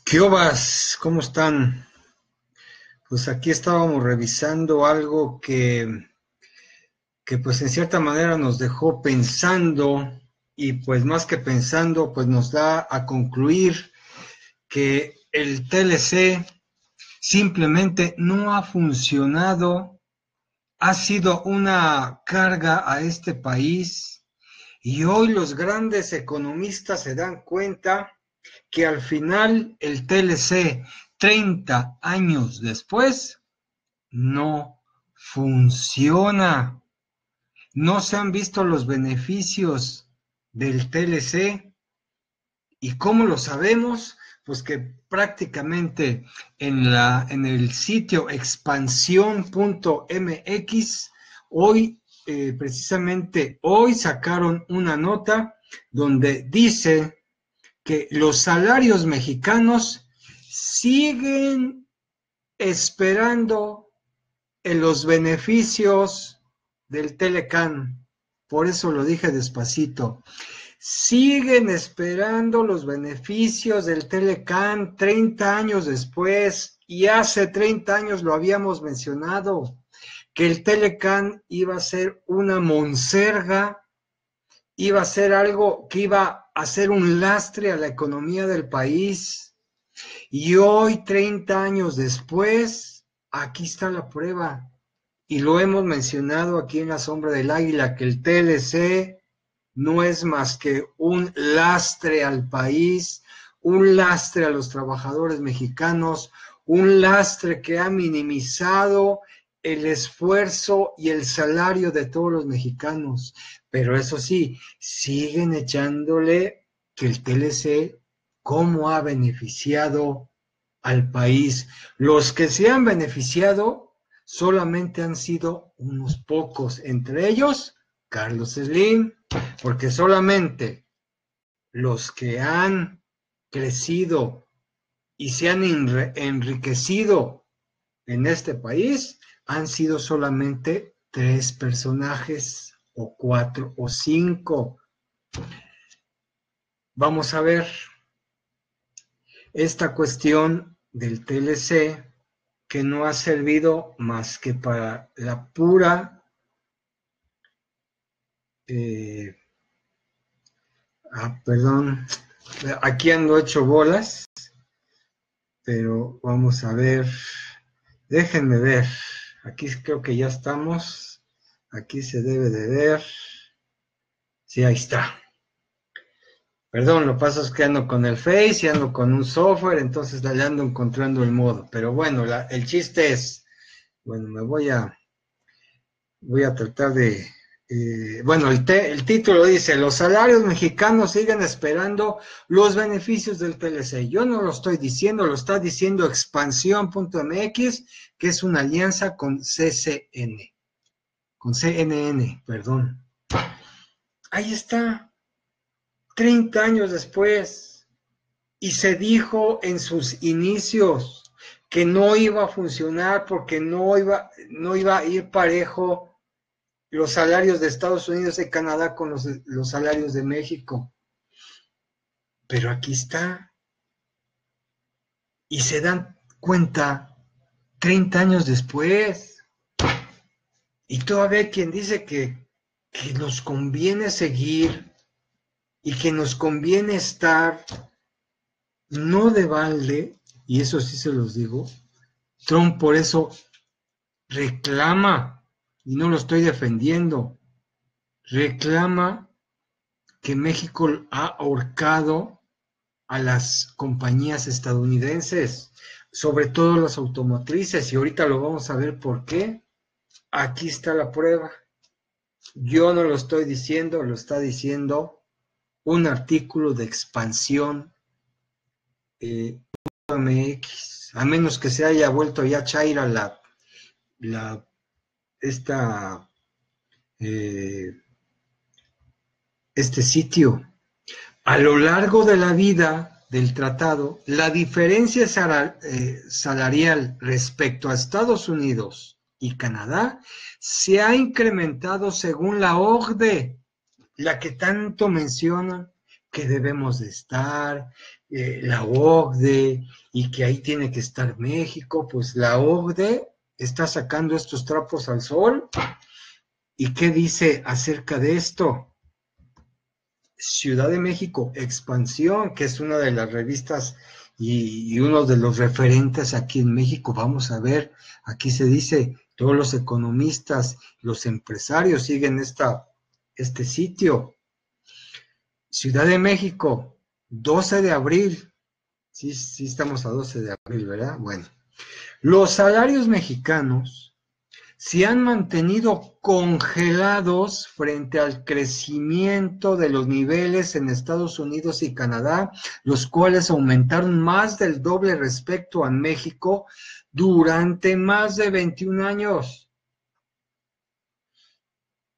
¿Qué obas? ¿Cómo están? Pues aquí estábamos revisando algo que pues en cierta manera nos dejó pensando y pues más que pensando pues nos da a concluir que el TLC simplemente no ha funcionado, ha sido una carga a este país y hoy los grandes economistas se dan cuenta que al final el TLC 30 años después no funciona. No se han visto los beneficios del TLC. ¿Y cómo lo sabemos? Pues que prácticamente en el sitio expansión.mx, hoy, precisamente hoy sacaron una nota donde dice que los salarios mexicanos siguen esperando en los beneficios del Telecán. Por eso lo dije despacito. Siguen esperando los beneficios del Telecán 30 años después, y hace 30 años lo habíamos mencionado, que el Telecán iba a ser una monserga, iba a ser algo que iba a ser un lastre a la economía del país. Y hoy, 30 años después, aquí está la prueba. Y lo hemos mencionado aquí en La Sombra del Águila, que el TLC no es más que un lastre al país, un lastre a los trabajadores mexicanos, un lastre que ha minimizado el esfuerzo y el salario de todos los mexicanos. Pero eso sí, siguen echándole que el TLC, ¿cómo ha beneficiado al país? Los que se han beneficiado solamente han sido unos pocos, entre ellos Carlos Slim, porque solamente los que han crecido y se han enriquecido en este país han sido solamente 3 personajes, o 4 o 5. Vamos a ver esta cuestión del TLC, que no ha servido más que para la pura perdón, aquí ando hecho bolas, pero vamos a ver, déjenme ver, aquí creo que ya estamos, aquí se debe de ver, sí, ahí está. Perdón, lo que pasa es que ando con el Face y ando con un software, entonces le ando encontrando el modo, pero bueno, el chiste es, bueno, voy a tratar de, bueno, el título dice, los salarios mexicanos siguen esperando los beneficios del TLC. Yo no lo estoy diciendo, lo está diciendo expansión.mx, que es una alianza con CNN, perdón. Ahí está, 30 años después, y se dijo en sus inicios que no iba a funcionar porque no iba a ir parejo los salarios de Estados Unidos y Canadá con los salarios de México. Pero aquí está. Y se dan cuenta 30 años después. Y todavía hay quien dice que nos conviene seguir y que nos conviene estar, no de balde, y eso sí se los digo. Trump por eso reclama, y no lo estoy defendiendo, reclama que México ha ahorcado a las compañías estadounidenses, sobre todo las automotrices, y ahorita lo vamos a ver por qué. Aquí está la prueba. Yo no lo estoy diciendo, lo está diciendo un artículo de Expansión MX, a menos que se haya vuelto ya chaira este sitio. A lo largo de la vida del tratado, la diferencia salarial respecto a Estados Unidos y Canadá se ha incrementado según la OCDE, la que tanto mencionan, que debemos de estar, la OCDE, y que ahí tiene que estar México. Pues la OCDE está sacando estos trapos al sol. ¿Y qué dice acerca de esto? Ciudad de México, Expansión, que es una de las revistas y uno de los referentes aquí en México. Vamos a ver, aquí se dice, todos los economistas, los empresarios siguen este sitio. Ciudad de México, 12 de abril. Sí, sí estamos a 12 de abril, ¿verdad? Bueno, los salarios mexicanos se han mantenido congelados frente al crecimiento de los niveles en Estados Unidos y Canadá, los cuales aumentaron más del doble respecto a México durante más de 21 años.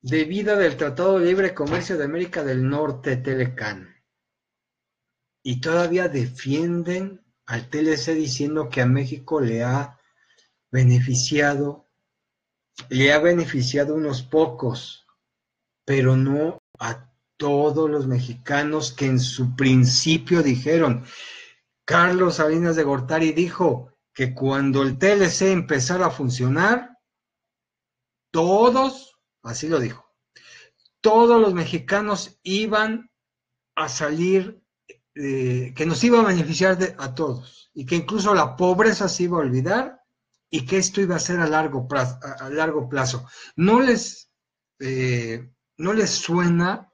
Debido del Tratado de Libre Comercio de América del Norte, TLCAN. Y todavía defienden al TLC diciendo que a México le ha beneficiado unos pocos, pero no a todos los mexicanos que en su principio dijeron. Carlos Salinas de Gortari dijo que cuando el TLC empezara a funcionar, todos, así lo dijo, todos los mexicanos iban a salir, que nos iba a beneficiar a todos, y que incluso la pobreza se iba a olvidar, y que esto iba a ser a largo plazo. ¿No les suena?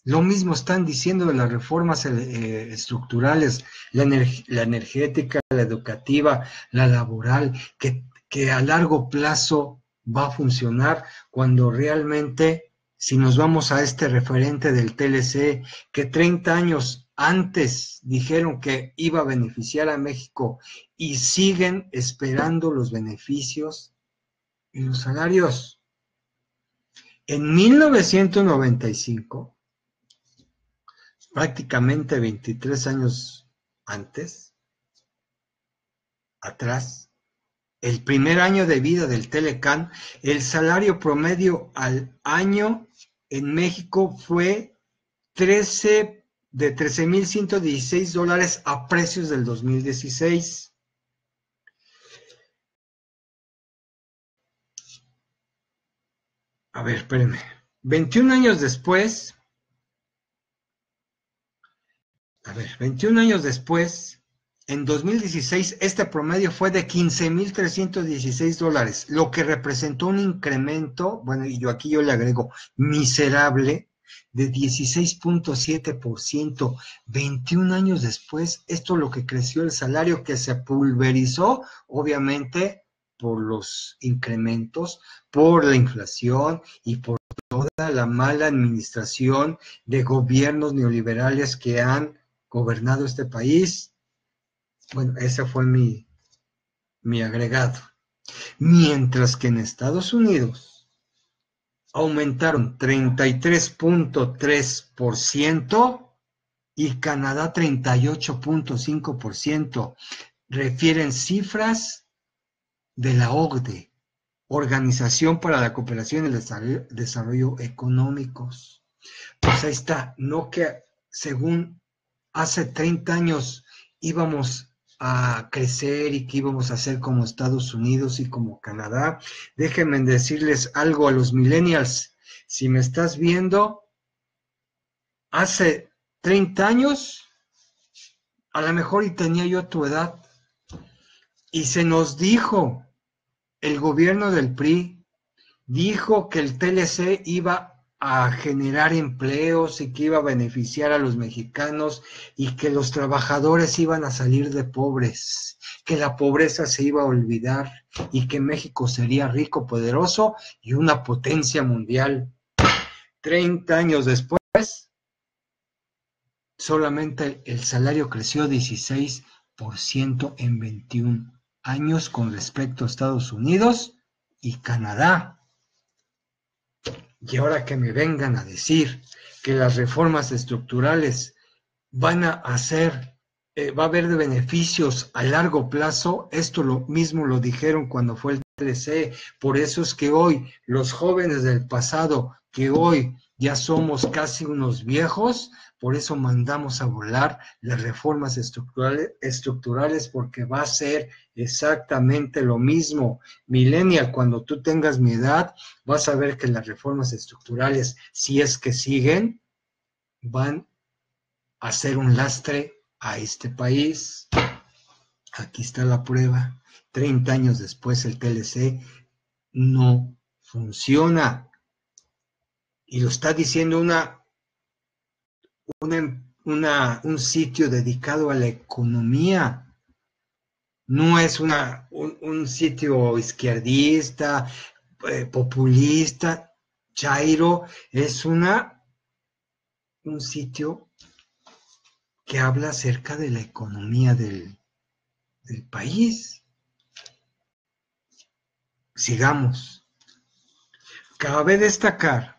Lo mismo están diciendo de las reformas estructurales, la energética, la educativa, la laboral, que a largo plazo va a funcionar, cuando realmente, si nos vamos a este referente del TLC, que 30 años antes dijeron que iba a beneficiar a México y siguen esperando los beneficios y los salarios. En 1995, prácticamente 23 años atrás, el primer año de vida del TLCAN, el salario promedio al año en México fue de $13,116 a precios del 2016. A ver, espérenme. 21 años después, en 2016, este promedio fue de $15,316, lo que representó un incremento, bueno, y yo le agrego, miserable, de 16.7%. 21 años después, esto es lo que creció el salario, que se pulverizó, obviamente, por los incrementos, por la inflación y por toda la mala administración de gobiernos neoliberales que han gobernado este país. Bueno, ese fue mi agregado. Mientras que en Estados Unidos aumentaron 33.3% y Canadá 38.5%. Refieren cifras de la OCDE, Organización para la Cooperación y el Desarrollo Económicos. Pues ahí está, no que según hace 30 años íbamos a crecer y que íbamos a ser como Estados Unidos y como Canadá. Déjenme decirles algo a los millennials. Si me estás viendo, hace 30 años, a lo mejor y tenía yo tu edad, y se nos dijo, el gobierno del PRI dijo que el TLC iba a generar empleos y que iba a beneficiar a los mexicanos y que los trabajadores iban a salir de pobres, que la pobreza se iba a olvidar y que México sería rico, poderoso y una potencia mundial. 30 años después, solamente el salario creció 16% en 21 años con respecto a Estados Unidos y Canadá. Y ahora que me vengan a decir que las reformas estructurales van a hacer, va a haber de beneficios a largo plazo, esto lo mismo lo dijeron cuando fue el TLC. Por eso es que hoy los jóvenes del pasado, que hoy ya somos casi unos viejos, por eso mandamos a volar las reformas estructurales, porque va a ser exactamente lo mismo. Millennial, cuando tú tengas mi edad, vas a ver que las reformas estructurales, si es que siguen, van a ser un lastre a este país. Aquí está la prueba. 30 años después el TLC no funciona. Y lo está diciendo un sitio dedicado a la economía. No es un sitio izquierdista, populista, chairo. Es un sitio que habla acerca de la economía del país. Sigamos. Cabe destacar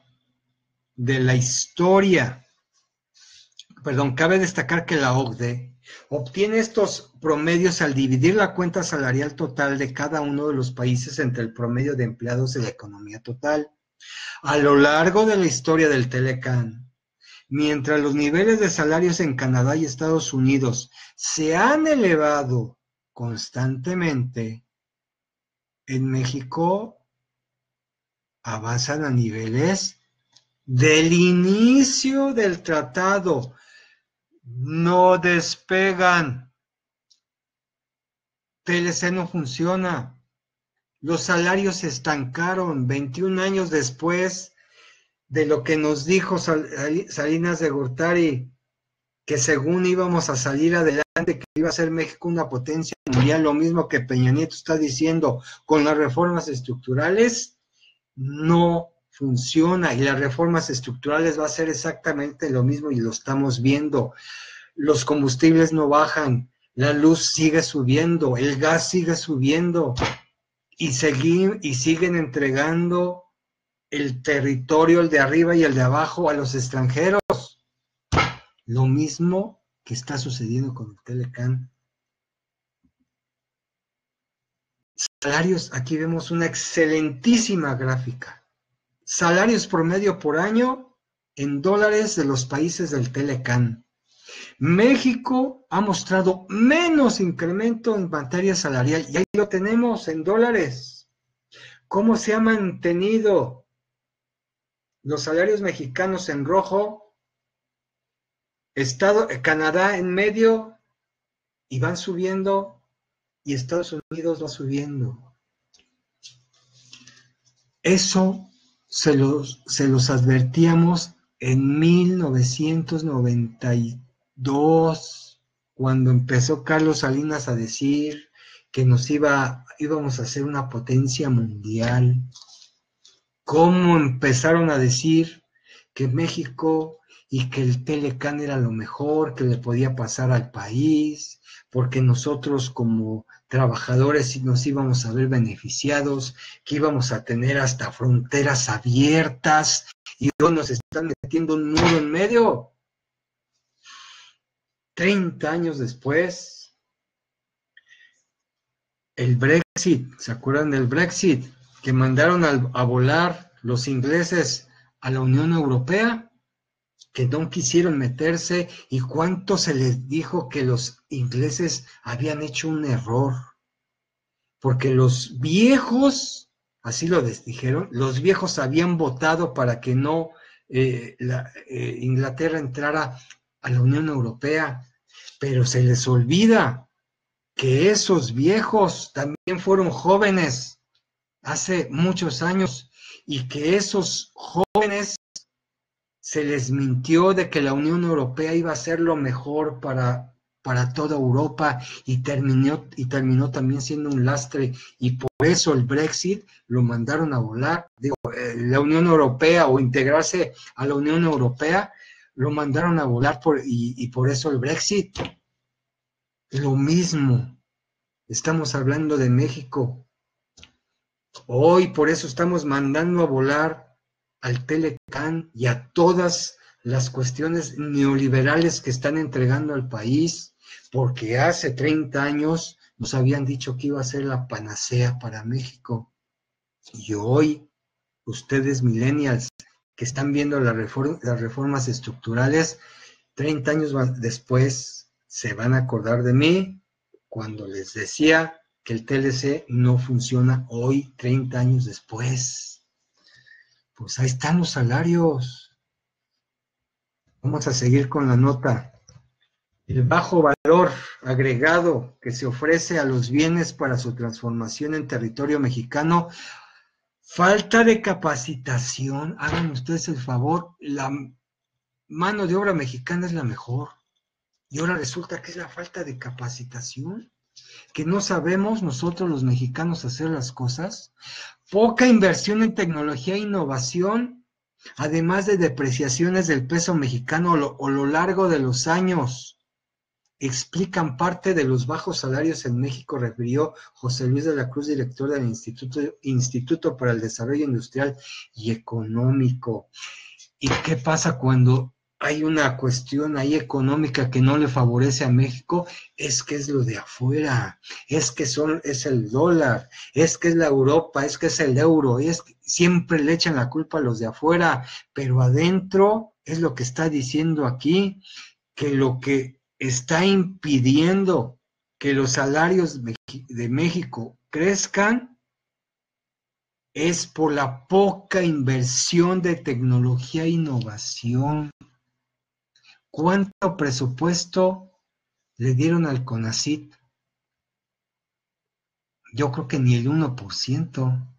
de la historia, cabe destacar que la OCDE obtiene estos promedios al dividir la cuenta salarial total de cada uno de los países entre el promedio de empleados de la economía total. A lo largo de la historia del Telecan, mientras los niveles de salarios en Canadá y Estados Unidos se han elevado constantemente, en México avanzan a niveles del inicio del tratado. No despegan. TLC no funciona. Los salarios se estancaron 21 años después de lo que nos dijo Salinas de Gortari, que según íbamos a salir adelante, que iba a ser México una potencia mundial, lo mismo que Peña Nieto está diciendo con las reformas estructurales, no funciona, y las reformas estructurales va a ser exactamente lo mismo y lo estamos viendo. Los combustibles no bajan, la luz sigue subiendo, el gas sigue subiendo y siguen entregando el territorio, el de arriba y el de abajo, a los extranjeros. Lo mismo que está sucediendo con el Telecan. Salarios, aquí vemos una excelentísima gráfica. Salarios promedio por año en dólares de los países del Telecan. México ha mostrado menos incremento en materia salarial, y ahí lo tenemos en dólares. ¿Cómo se ha mantenido los salarios mexicanos en rojo? Canadá en medio, y van subiendo, y Estados Unidos va subiendo. Eso se los advertíamos en 1992, cuando empezó Carlos Salinas a decir que íbamos a ser una potencia mundial. ¿Cómo empezaron a decir que México y que el Telecan era lo mejor que le podía pasar al país, porque nosotros como trabajadores nos íbamos a ver beneficiados, que íbamos a tener hasta fronteras abiertas, y hoy nos están metiendo un muro en medio? 30 años después, el Brexit, ¿se acuerdan del Brexit? Que mandaron a volar los ingleses a la Unión Europea, que no quisieron meterse, y cuánto se les dijo que los ingleses habían hecho un error, porque los viejos, así lo dijeron, los viejos habían votado para que no Inglaterra entrara a la Unión Europea, pero se les olvida que esos viejos también fueron jóvenes hace muchos años, y que esos jóvenes se les mintió de que la Unión Europea iba a ser lo mejor para toda Europa, y terminó también siendo un lastre, y por eso el Brexit lo mandaron a volar. La Unión Europea, o integrarse a la Unión Europea, lo mandaron a volar y por eso el Brexit. Lo mismo, estamos hablando de México. Hoy por eso estamos mandando a volar al Telecan y a todas las cuestiones neoliberales que están entregando al país, porque hace 30 años nos habían dicho que iba a ser la panacea para México. Y hoy, ustedes millennials que están viendo las reformas estructurales, 30 años después se van a acordar de mí cuando les decía que el TLC no funciona hoy, 30 años después. Pues ahí están los salarios. Vamos a seguir con la nota. El bajo valor agregado que se ofrece a los bienes para su transformación en territorio mexicano, falta de capacitación. Hagan ustedes el favor, la mano de obra mexicana es la mejor. Y ahora resulta que es la falta de capacitación, que no sabemos nosotros los mexicanos hacer las cosas. Poca inversión en tecnología e innovación, además de depreciaciones del peso mexicano a lo largo de los años, explican parte de los bajos salarios en México, refirió José Luis de la Cruz, director del Instituto para el Desarrollo Industrial y Económico. ¿Y qué pasa cuando hay una cuestión ahí económica que no le favorece a México? Es que es lo de afuera, es que es el dólar, es que es la Europa, es que es el euro, siempre le echan la culpa a los de afuera, pero adentro es lo que está diciendo aquí, que lo que está impidiendo que los salarios de México crezcan es por la poca inversión de tecnología e innovación. ¿Cuánto presupuesto le dieron al CONACYT? Yo creo que ni el 1%.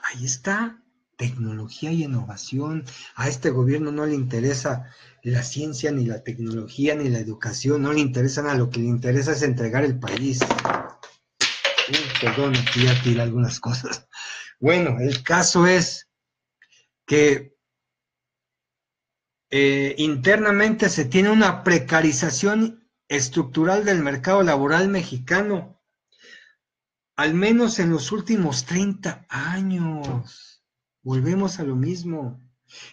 Ahí está, tecnología y innovación. A este gobierno no le interesa la ciencia, ni la tecnología, ni la educación, no le interesan, a lo que le interesa es entregar el país. Perdón, aquí ya tiré algunas cosas. Bueno, el caso es que internamente se tiene una precarización estructural del mercado laboral mexicano, al menos en los últimos 30 años. Volvemos a lo mismo.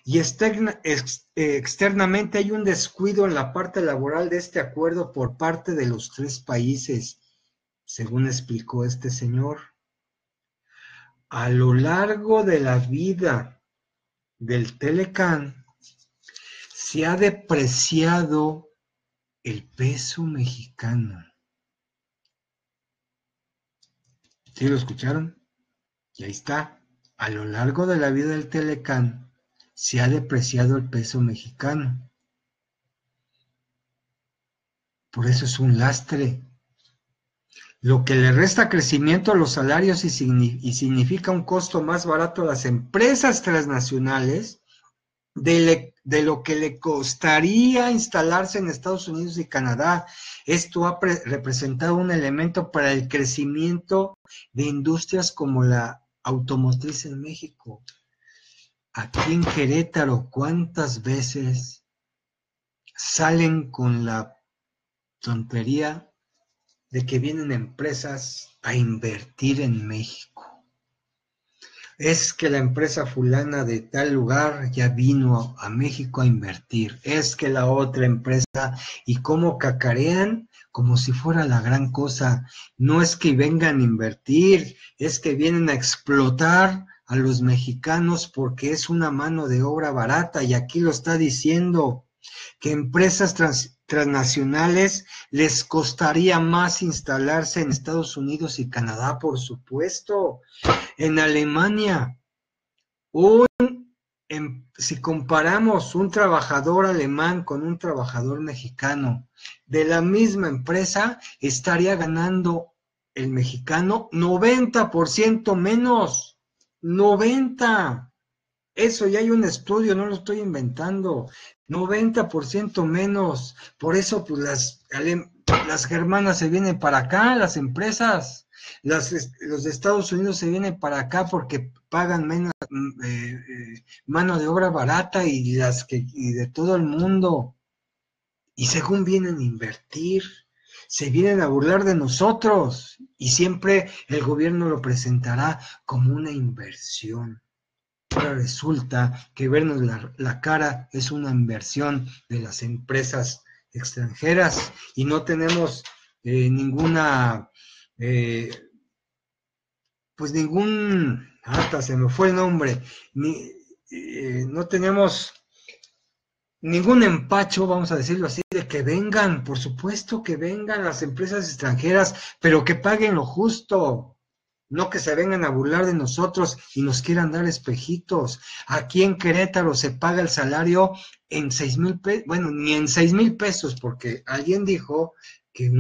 Y externamente hay un descuido en la parte laboral de este acuerdo por parte de los 3 países, según explicó este señor. A lo largo de la vida del Telecán, se ha depreciado el peso mexicano. ¿Sí lo escucharon? Y ahí está. A lo largo de la vida del Telecán, se ha depreciado el peso mexicano. Por eso es un lastre. Lo que le resta crecimiento a los salarios y significa un costo más barato a las empresas transnacionales de lo que le costaría instalarse en Estados Unidos y Canadá. Esto ha representado un elemento para el crecimiento de industrias como la automotriz en México. Aquí en Querétaro, ¿cuántas veces salen con la tontería de que vienen empresas a invertir en México? Es que la empresa fulana de tal lugar ya vino a México a invertir. Es que la otra empresa, y cómo cacarean como si fuera la gran cosa. No es que vengan a invertir, es que vienen a explotar a los mexicanos porque es una mano de obra barata. Y aquí lo está diciendo, que empresas transnacionales les costaría más instalarse en Estados Unidos y Canadá, por supuesto. En Alemania, si comparamos un trabajador alemán con un trabajador mexicano de la misma empresa, estaría ganando el mexicano 90% menos. 90%. Eso ya hay un estudio, no lo estoy inventando. 90% menos. Por eso pues las germanas se vienen para acá, las empresas. Los de Estados Unidos se vienen para acá porque pagan menos mano de obra barata y de todo el mundo. Y según vienen a invertir, se vienen a burlar de nosotros. Y siempre el gobierno lo presentará como una inversión. Ahora resulta que vernos la cara es una inversión de las empresas extranjeras y no tenemos ninguna, pues ningún, hasta se me fue el nombre, no tenemos ningún empacho, vamos a decirlo así, de Oye, que vengan, por supuesto que vengan las empresas extranjeras, pero que paguen lo justo, no que se vengan a burlar de nosotros y nos quieran dar espejitos. Aquí en Querétaro se paga el salario en 6,000 pesos, bueno, ni en 6,000 pesos, porque alguien dijo que,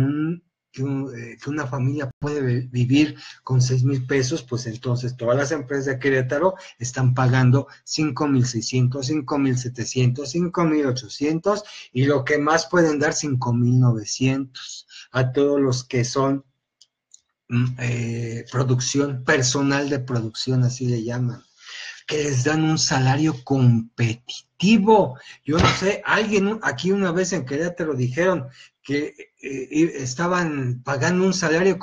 que una familia puede vivir con 6,000 pesos, pues entonces todas las empresas de Querétaro están pagando 5,600, 5,700, 5,800 y lo que más pueden dar 5,900 a todos los que son producción, personal de producción, así le llaman, que les dan un salario competitivo. Yo no sé, alguien aquí una vez en Querétaro dijeron que estaban pagando un salario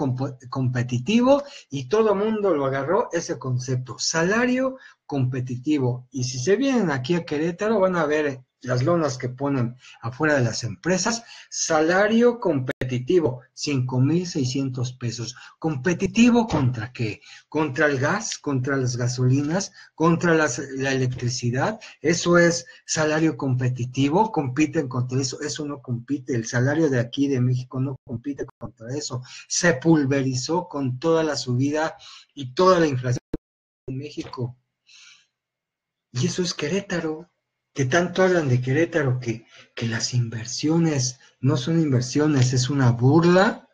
competitivo y todo el mundo lo agarró ese concepto, salario competitivo. Y si se vienen aquí a Querétaro van a ver las lonas que ponen afuera de las empresas, salario competitivo, 5,600 pesos. ¿Competitivo contra qué? Contra el gas, contra las gasolinas, contra la electricidad. Eso es salario competitivo, compiten contra eso. Eso no compite. El salario de aquí de México no compite contra eso. Se pulverizó con toda la subida y toda la inflación en México. Y eso es Querétaro, que tanto hablan de Querétaro, que las inversiones no son inversiones, es una burla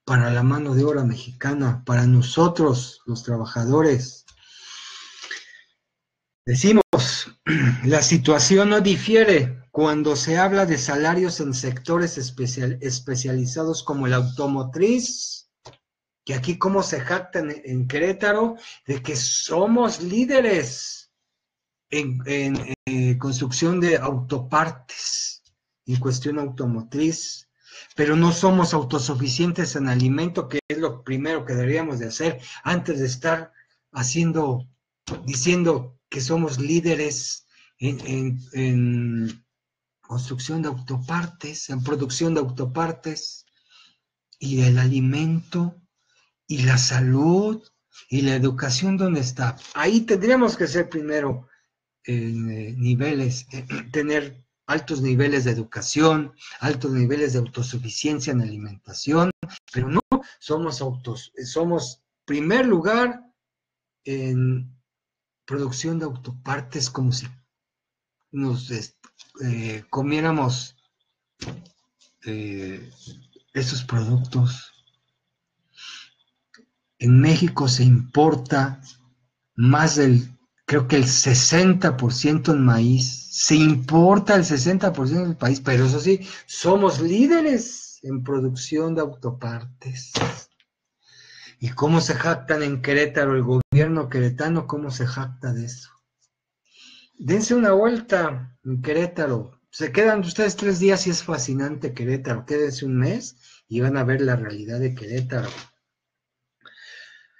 para la mano de obra mexicana, para nosotros, los trabajadores. Decimos, la situación no difiere cuando se habla de salarios en sectores especializados como el automotriz, que aquí como se jactan en Querétaro, de que somos líderes en construcción de autopartes, en cuestión automotriz, pero no somos autosuficientes en alimento, que es lo primero que deberíamos de hacer antes de estar diciendo que somos líderes en construcción de autopartes, en producción de autopartes, y el alimento, y la salud, y la educación, ¿dónde está? Ahí tendríamos que ser primero niveles, tener altos niveles de educación, altos niveles de autosuficiencia en alimentación, pero no somos primer lugar en producción de autopartes, como si nos comiéramos eh, esos productos. En México se importa más creo que el 60% en maíz, se importa el 60% del país, pero eso sí, somos líderes en producción de autopartes. ¿Y cómo se jactan en Querétaro, el gobierno queretano, cómo se jacta de eso? Dense una vuelta en Querétaro, se quedan ustedes 3 días y es fascinante Querétaro, quédense un mes y van a ver la realidad de Querétaro.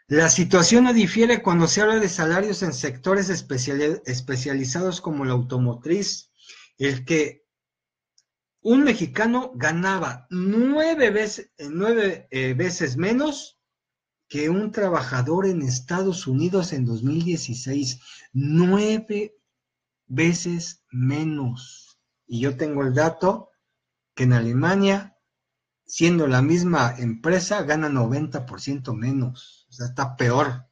La situación no difiere cuando se habla de salarios en sectores especializados como la automotriz, el que un mexicano ganaba 9 veces menos que un trabajador en Estados Unidos en 2016. 9 veces menos. Y yo tengo el dato que en Alemania, siendo la misma empresa, gana 90% menos. O sea, está peor.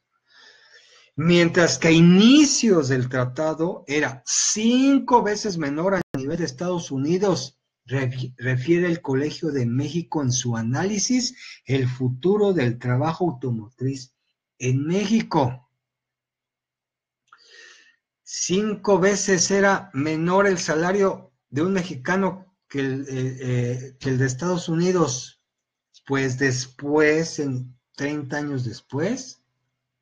Mientras que a inicios del tratado era 5 veces menor a nivel de Estados Unidos, refiere el Colegio de México en su análisis El futuro del trabajo automotriz en México. 5 veces era menor el salario de un mexicano que el de Estados Unidos. Pues después, en 30 años después,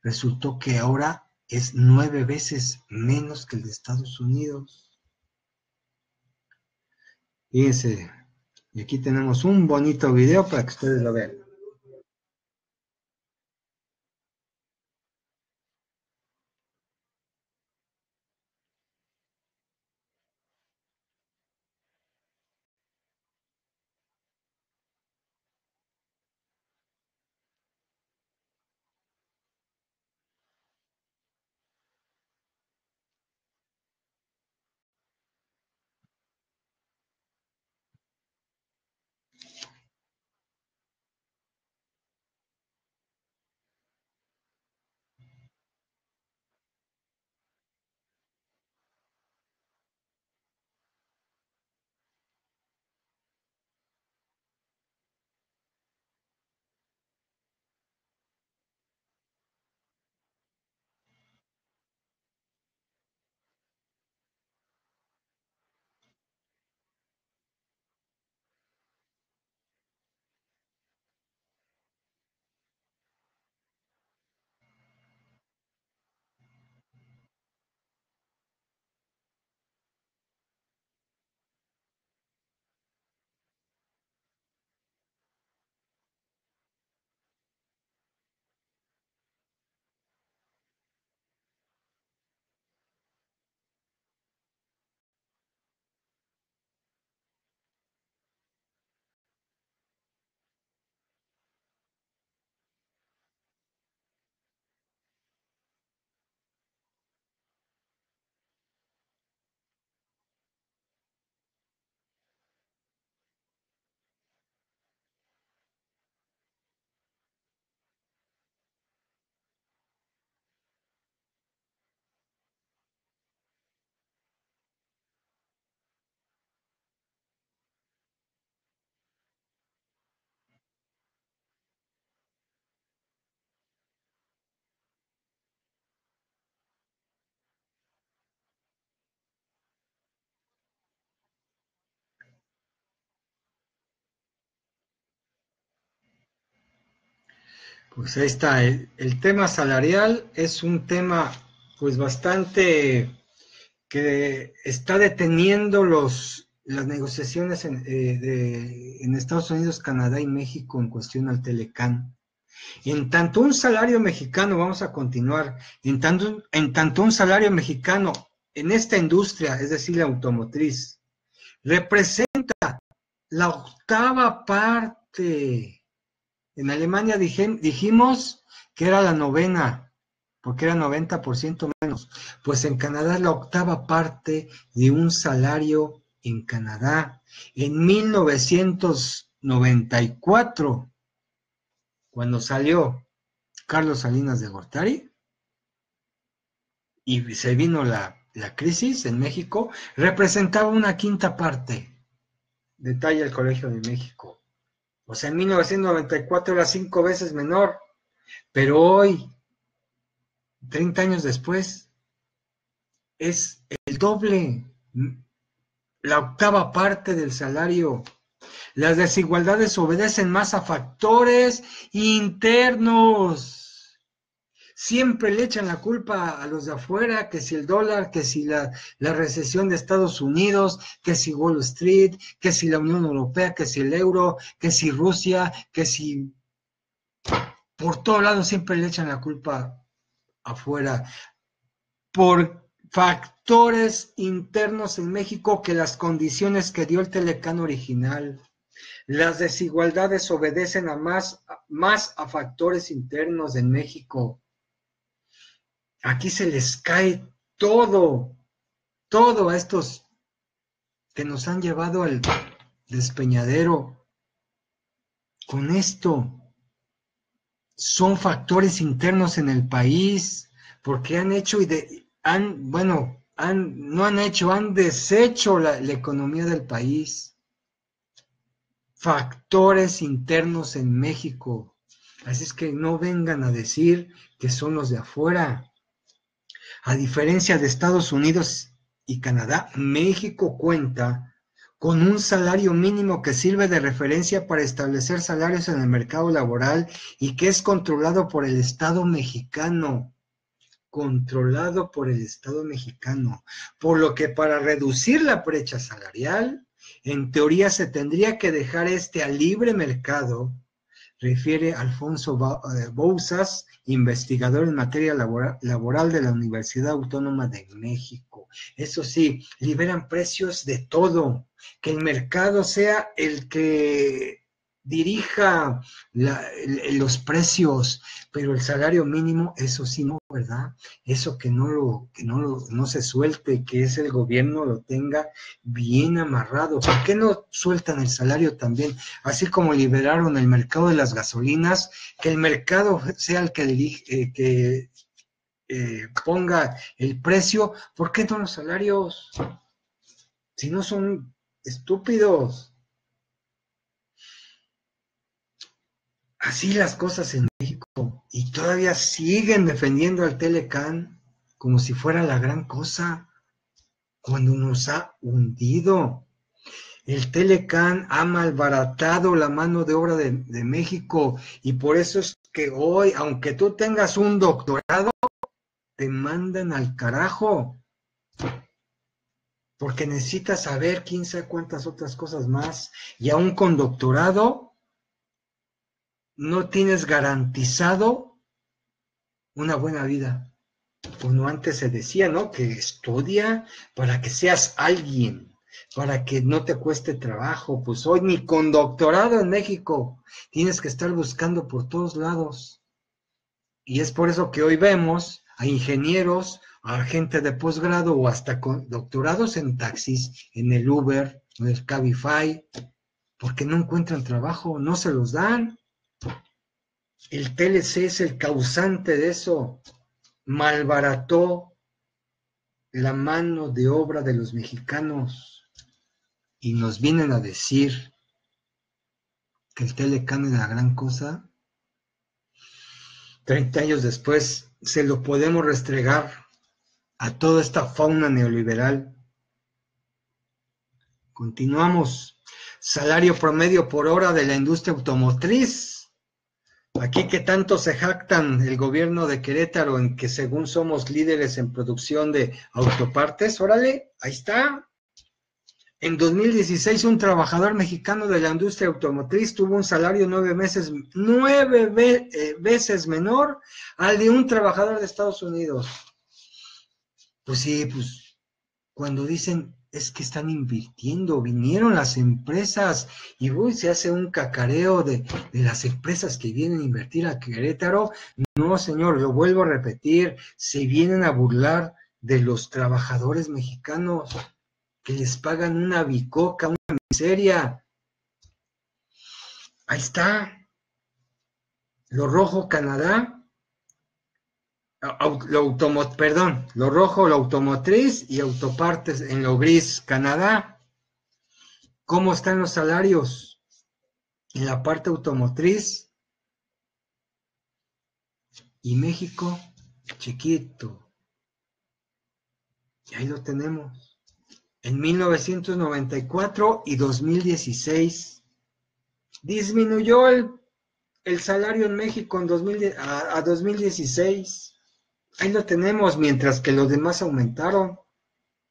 resultó que ahora es 9 veces menos que el de Estados Unidos. Fíjense, y aquí tenemos un bonito video para que ustedes lo vean. Pues ahí está, el tema salarial es un tema pues bastante que está deteniendo las negociaciones en Estados Unidos, Canadá y México en cuestión al Telecán. En tanto un salario mexicano, vamos a continuar, en tanto un salario mexicano en esta industria, es decir, la automotriz, representa la octava parte. En Alemania dijimos que era la novena, porque era 90% menos. Pues en Canadá es la octava parte de un salario en Canadá. En 1994, cuando salió Carlos Salinas de Gortari y se vino la crisis en México, representaba una quinta parte. Detalla el Colegio de México. O sea, en 1994 era 5 veces menor, pero hoy, 30 años después, es el doble, la octava parte del salario. Las desigualdades obedecen más a factores internos. Siempre le echan la culpa a los de afuera, que si el dólar, que si la recesión de Estados Unidos, que si Wall Street, que si la Unión Europea, que si el euro, que si Rusia, que si... Por todos lados siempre le echan la culpa afuera. Por factores internos en México que las condiciones que dio el Telecán original. Las desigualdades obedecen más a factores internos en México. Aquí se les cae todo a estos que nos han llevado al despeñadero. Con esto son factores internos en el país, porque han hecho han deshecho la economía del país. Factores internos en México. Así es que no vengan a decir que son los de afuera. A diferencia de Estados Unidos y Canadá, México cuenta con un salario mínimo que sirve de referencia para establecer salarios en el mercado laboral y que es controlado por el Estado mexicano. Controlado por el Estado mexicano. Por lo que para reducir la brecha salarial, en teoría se tendría que dejar al libre mercado, refiere Alfonso Bouzas, investigador en materia laboral de la Universidad Autónoma de México. Eso sí, liberan precios de todo, que el mercado sea el que dirija los precios, pero el salario mínimo, eso sí, no, ¿verdad? Eso que no se suelte, que es el gobierno lo tenga bien amarrado. ¿Por qué no sueltan el salario también? Así como liberaron el mercado de las gasolinas, que el mercado sea el que ponga el precio. ¿Por qué no los salarios? Si no son estúpidos. Así las cosas en México. Y todavía siguen defendiendo al Telecán como si fuera la gran cosa, cuando nos ha hundido. El Telecán ha malbaratado la mano de obra de México y por eso es que hoy, aunque tú tengas un doctorado, te mandan al carajo, porque necesitas saber quién sabe cuántas otras cosas más, y aún con doctorado no tienes garantizado una buena vida. Como antes se decía, ¿no? Que estudia para que seas alguien, para que no te cueste trabajo. Pues hoy ni con doctorado en México tienes que estar buscando por todos lados. Y es por eso que hoy vemos a ingenieros, a gente de posgrado o hasta con doctorados en taxis, en el Uber, en el Cabify, porque no encuentran trabajo, no se los dan. El TLC es el causante de eso. Malbarató la mano de obra de los mexicanos y nos vienen a decir que el Telecán es la gran cosa. 30 años después se lo podemos restregar a toda esta fauna neoliberal. Continuamos. Salario promedio por hora de la industria automotriz Aquí que tanto se jactan el gobierno de Querétaro en que según somos líderes en producción de autopartes, órale, ahí está. En 2016 un trabajador mexicano de la industria automotriz tuvo un salario 9 veces menor al de un trabajador de Estados Unidos. Pues sí, pues cuando dicen es que están invirtiendo, vinieron las empresas y uy, se hace un cacareo de las empresas que vienen a invertir a Querétaro. No, señor, lo vuelvo a repetir, se vienen a burlar de los trabajadores mexicanos que les pagan una bicoca, una miseria. Ahí está. Lo rojo, Canadá. Lo rojo, la automotriz y autopartes en lo gris, Canadá. ¿Cómo están los salarios? En la parte automotriz. Y México, chiquito. Y ahí lo tenemos. En 1994 y 2016 disminuyó el salario en México en 2016. Ahí lo tenemos, mientras que los demás aumentaron.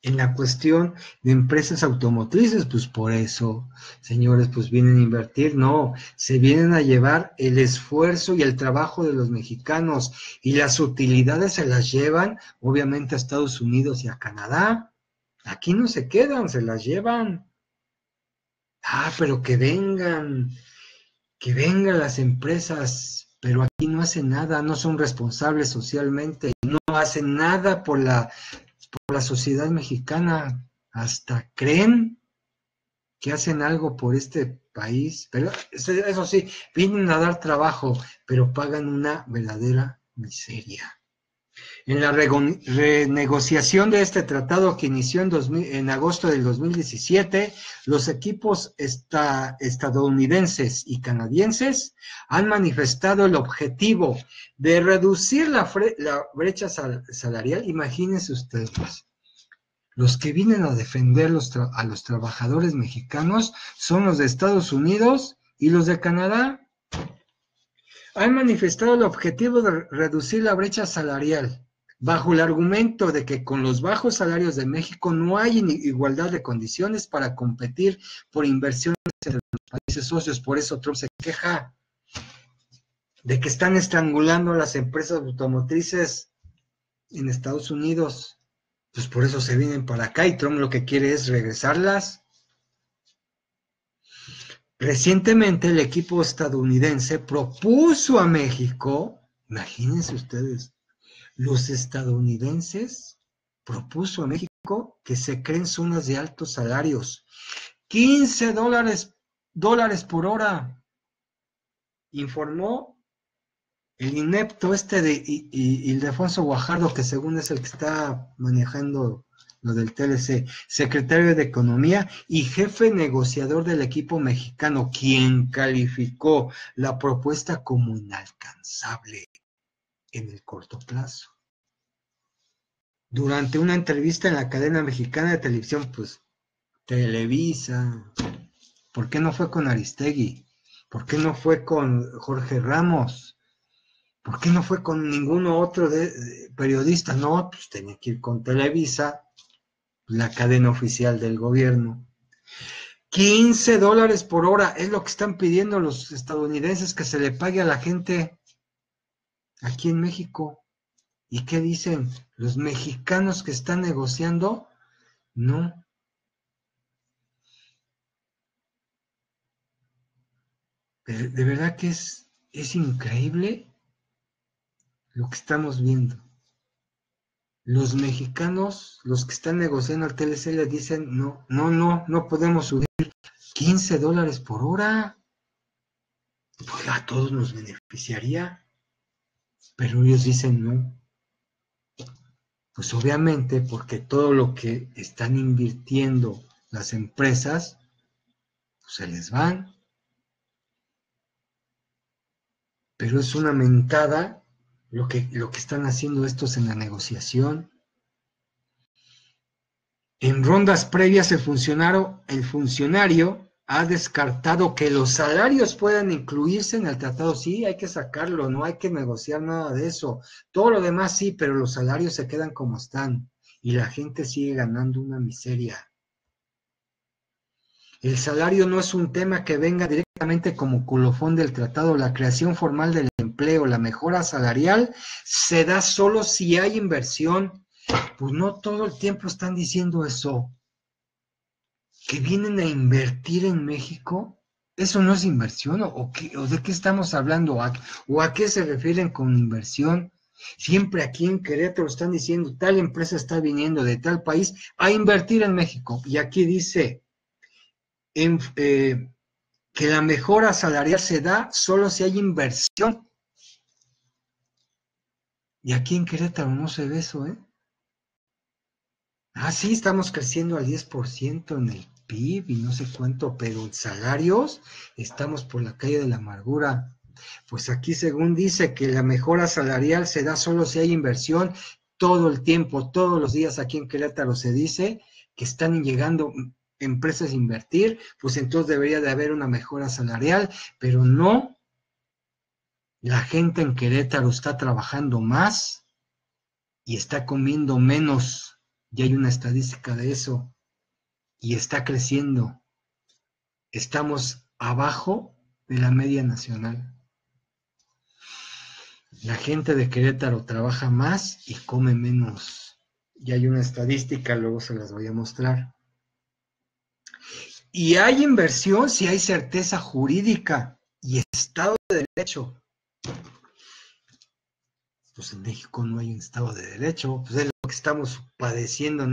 En la cuestión de empresas automotrices, pues por eso, señores, pues vienen a invertir, no, se vienen a llevar el esfuerzo y el trabajo de los mexicanos y las utilidades se las llevan, obviamente, a Estados Unidos y a Canadá. Aquí no se quedan, se las llevan. Pero que vengan las empresas, pero aquí no hacen nada, no son responsables socialmente, no hacen nada por la sociedad mexicana, hasta creen que hacen algo por este país, pero eso sí, vienen a dar trabajo, pero pagan una verdadera miseria. En la renegociación de este tratado que inició en agosto del 2017, los equipos estadounidenses y canadienses han manifestado el objetivo de reducir la brecha salarial. Imagínense ustedes, los que vienen a defender a los trabajadores mexicanos son los de Estados Unidos y los de Canadá. Han manifestado el objetivo de reducir la brecha salarial, bajo el argumento de que con los bajos salarios de México no hay igualdad de condiciones para competir por inversiones entre los países socios. Por eso Trump se queja de que están estrangulando las empresas automotrices en Estados Unidos. Pues por eso se vienen para acá y Trump lo que quiere es regresarlas. Recientemente el equipo estadounidense propuso a México, imagínense ustedes, los estadounidenses propuso a México que se creen zonas de altos salarios, $15 por hora, informó el inepto de Ildefonso Guajardo, que según es el que está manejando lo del TLC, secretario de Economía y jefe negociador del equipo mexicano, quien calificó la propuesta como inalcanzable en el corto plazo. Durante una entrevista en la cadena mexicana de televisión, pues, Televisa, ¿por qué no fue con Aristegui? ¿Por qué no fue con Jorge Ramos? ¿Por qué no fue con ninguno otro periodista? No, pues tenía que ir con Televisa, la cadena oficial del gobierno. $15 por hora es lo que están pidiendo los estadounidenses que se le pague a la gente aquí en México. ¿Y qué dicen? ¿Los mexicanos que están negociando? No. De verdad que es increíble lo que estamos viendo. Los mexicanos, los que están negociando al TLC, les dicen, no podemos subir $15 por hora. Pues a todos nos beneficiaría. Pero ellos dicen no. Pues obviamente porque todo lo que están invirtiendo las empresas, pues se les van. Pero es una mentada lo que están haciendo estos en la negociación. En rondas previas el funcionario ha descartado que los salarios puedan incluirse en el tratado. Sí, hay que sacarlo, no hay que negociar nada de eso. Todo lo demás sí, pero los salarios se quedan como están y la gente sigue ganando una miseria. El salario no es un tema que venga directamente como colofón del tratado. La creación formal del empleo, la mejora salarial, se da solo si hay inversión. Pues no todo el tiempo están diciendo eso. Que vienen a invertir en México. ¿Eso no es inversión? ¿O de qué estamos hablando? ¿O a qué se refieren con inversión? Siempre aquí en Querétaro están diciendo, tal empresa está viniendo de tal país a invertir en México. Y aquí dice que la mejora salarial se da solo si hay inversión. Y aquí en Querétaro no se ve eso, ¿eh? Ah, sí, estamos creciendo al 10% en el PIB y no sé cuánto, pero en salarios estamos por la calle de la amargura. Pues aquí según dice que la mejora salarial se da solo si hay inversión todo el tiempo, todos los días aquí en Querétaro se dice que están llegando empresas a invertir, pues entonces debería de haber una mejora salarial, pero no, la gente en Querétaro está trabajando más y está comiendo menos, y hay una estadística de eso, y está creciendo. Estamos abajo de la media nacional. La gente de Querétaro trabaja más y come menos. Y hay una estadística, luego se las voy a mostrar. Y hay inversión si hay certeza jurídica y Estado de Derecho. Pues en México no hay un Estado de Derecho, pues es lo que estamos padeciendo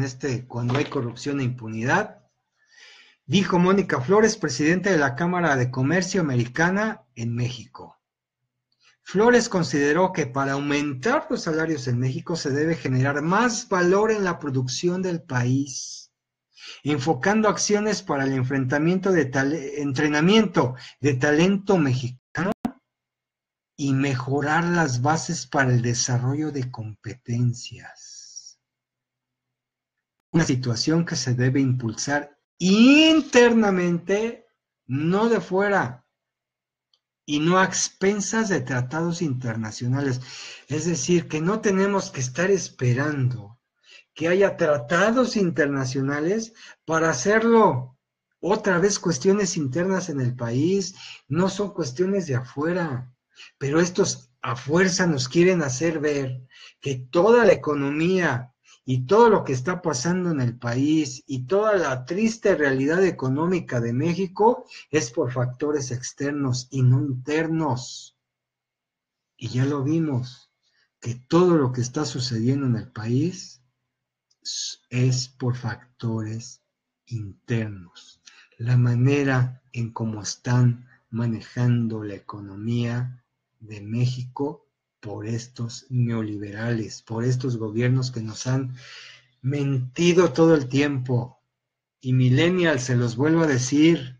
cuando hay corrupción e impunidad. Dijo Mónica Flores, presidenta de la Cámara de Comercio Americana en México. Flores consideró que para aumentar los salarios en México se debe generar más valor en la producción del país, enfocando acciones para el entrenamiento de talento mexicano y mejorar las bases para el desarrollo de competencias. Una situación que se debe impulsar internamente, no de fuera, y no a expensas de tratados internacionales. Es decir, que no tenemos que estar esperando que haya tratados internacionales para hacerlo. Otra vez cuestiones internas en el país, no son cuestiones de afuera, pero estos a fuerza nos quieren hacer ver que toda la economía y todo lo que está pasando en el país y toda la triste realidad económica de México es por factores externos y no internos. Y ya lo vimos, que todo lo que está sucediendo en el país es por factores internos. La manera en cómo están manejando la economía de México por estos neoliberales, por estos gobiernos que nos han mentido todo el tiempo. Y millennials, se los vuelvo a decir,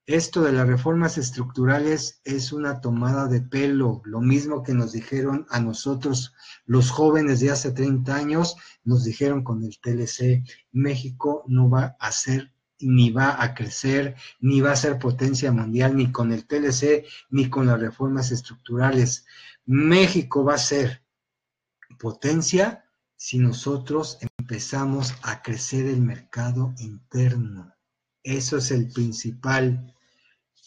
esto de las reformas estructurales es una tomada de pelo, lo mismo que nos dijeron a nosotros los jóvenes de hace 30 años, nos dijeron con el TLC, México no va a ser, ni va a crecer, ni va a ser potencia mundial, ni con el TLC, ni con las reformas estructurales. México va a ser potencia si nosotros empezamos a crecer el mercado interno. Eso es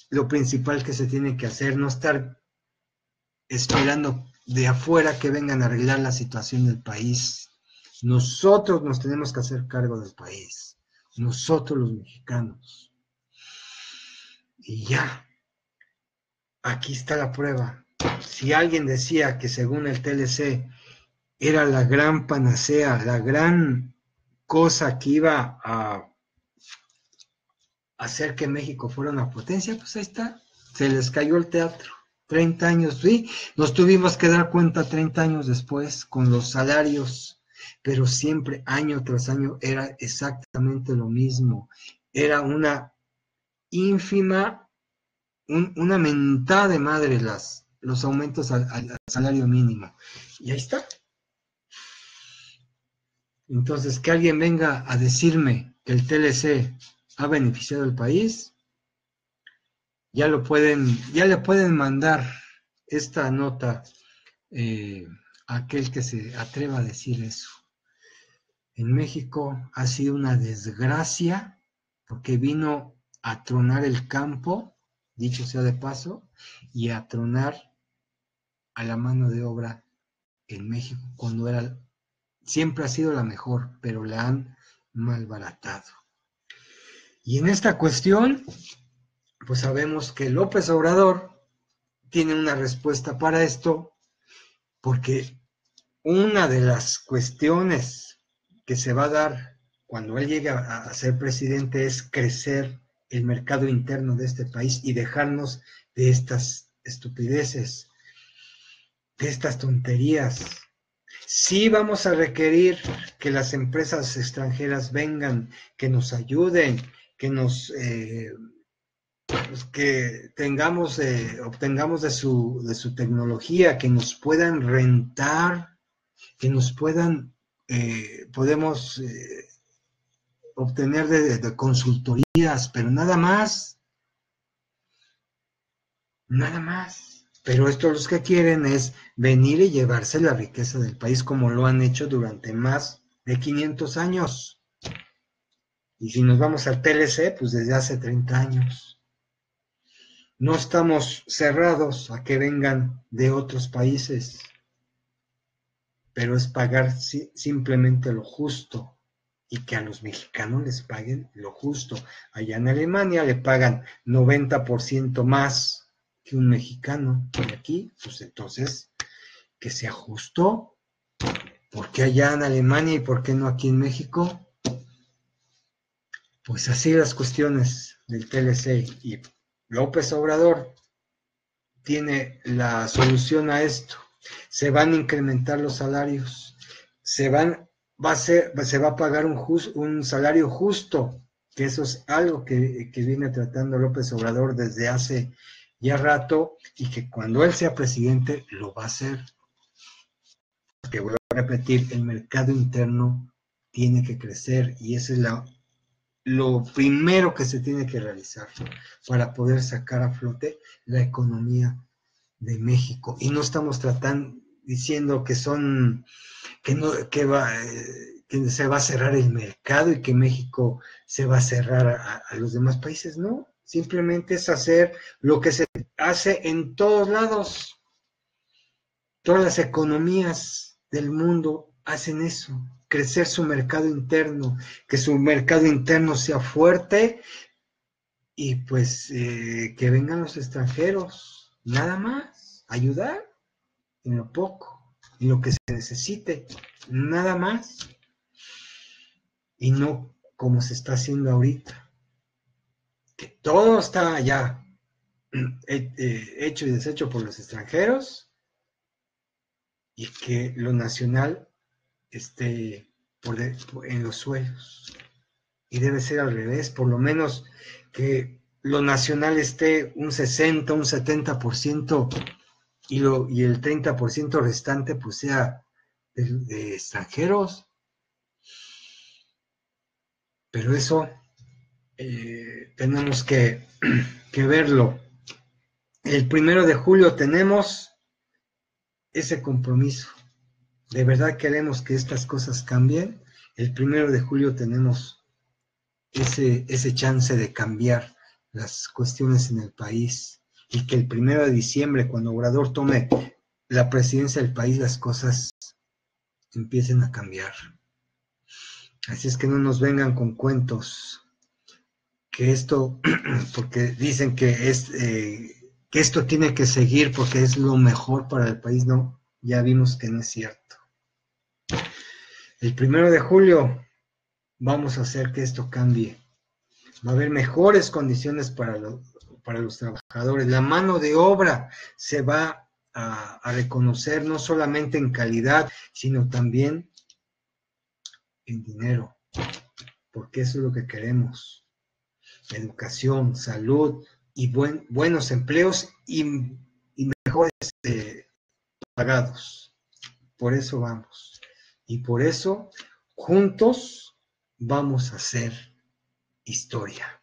lo principal que se tiene que hacer, no estar esperando de afuera que vengan a arreglar la situación del país. Nosotros nos tenemos que hacer cargo del país, nosotros los mexicanos. Y ya, aquí está la prueba. Si alguien decía que según el TLC era la gran panacea, la gran cosa que iba a hacer que México fuera una potencia, pues ahí está, se les cayó el teatro. 30 años, sí, nos tuvimos que dar cuenta 30 años después con los salarios, pero siempre año tras año era exactamente lo mismo. Era una ínfima, una mentada de madre los aumentos al salario mínimo. Y ahí está. Entonces, que alguien venga a decirme que el TLC ha beneficiado al país, ya le pueden mandar esta nota a aquel que se atreva a decir eso. En México ha sido una desgracia porque vino a tronar el campo, dicho sea de paso, y a tronar a la mano de obra en México cuando siempre ha sido la mejor, pero la han malbaratado. Y en esta cuestión, pues sabemos que López Obrador tiene una respuesta para esto, porque una de las cuestiones que se va a dar cuando él llegue a ser presidente es crecer el mercado interno de este país y dejarnos de estas estupideces, de estas tonterías. Sí vamos a requerir que las empresas extranjeras vengan, que nos ayuden, que nos que obtengamos de su tecnología, que nos puedan rentar, que nos podemos obtener de consultorías, pero nada más. Pero estos los que quieren es venir y llevarse la riqueza del país como lo han hecho durante más de 500 años. Y si nos vamos al TLC, pues desde hace 30 años. No estamos cerrados a que vengan de otros países, pero es pagar simplemente lo justo y que a los mexicanos les paguen lo justo. Allá en Alemania le pagan 90% más que un mexicano, y aquí, pues entonces, que sea justo. ¿Por qué allá en Alemania y por qué no aquí en México? Pues así las cuestiones del TLC, y López Obrador tiene la solución a esto. Se van a incrementar los salarios, se va a pagar un salario justo, que eso es algo que viene tratando López Obrador desde hace ya rato, y que cuando él sea presidente lo va a hacer. Que vuelvo a repetir, el mercado interno tiene que crecer, y eso es lo primero que se tiene que realizar para poder sacar a flote la economía de México. Y no estamos diciendo que se va a cerrar el mercado y que México se va a cerrar a los demás países. No, simplemente es hacer lo que se hace en todos lados. Todas las economías del mundo hacen eso, crecer su mercado interno, que su mercado interno sea fuerte, y pues que vengan los extranjeros, nada más, ayudar en lo poco, en lo que se necesite, nada más, y no como se está haciendo ahorita, que todo está ya hecho y deshecho por los extranjeros, y que lo nacional esté en los suelos. Y debe ser al revés, por lo menos que lo nacional esté un 60, un 70%, y el 30% restante pues sea de extranjeros. Pero eso tenemos que verlo. El 1 de julio tenemos ese compromiso. ¿De verdad queremos que estas cosas cambien? El 1 de julio tenemos ese chance de cambiar las cuestiones en el país, y que el 1 de diciembre, cuando Obrador tome la presidencia del país, las cosas empiecen a cambiar. Así es que no nos vengan con cuentos, que esto, porque dicen que esto tiene que seguir porque es lo mejor para el país. No, ya vimos que no es cierto. El 1 de julio vamos a hacer que esto cambie. Va a haber mejores condiciones para los trabajadores. La mano de obra se va a reconocer no solamente en calidad, sino también en dinero, porque eso es lo que queremos. Educación, salud y buenos empleos y mejores pagados. Por eso vamos. Y por eso juntos vamos a hacer historia.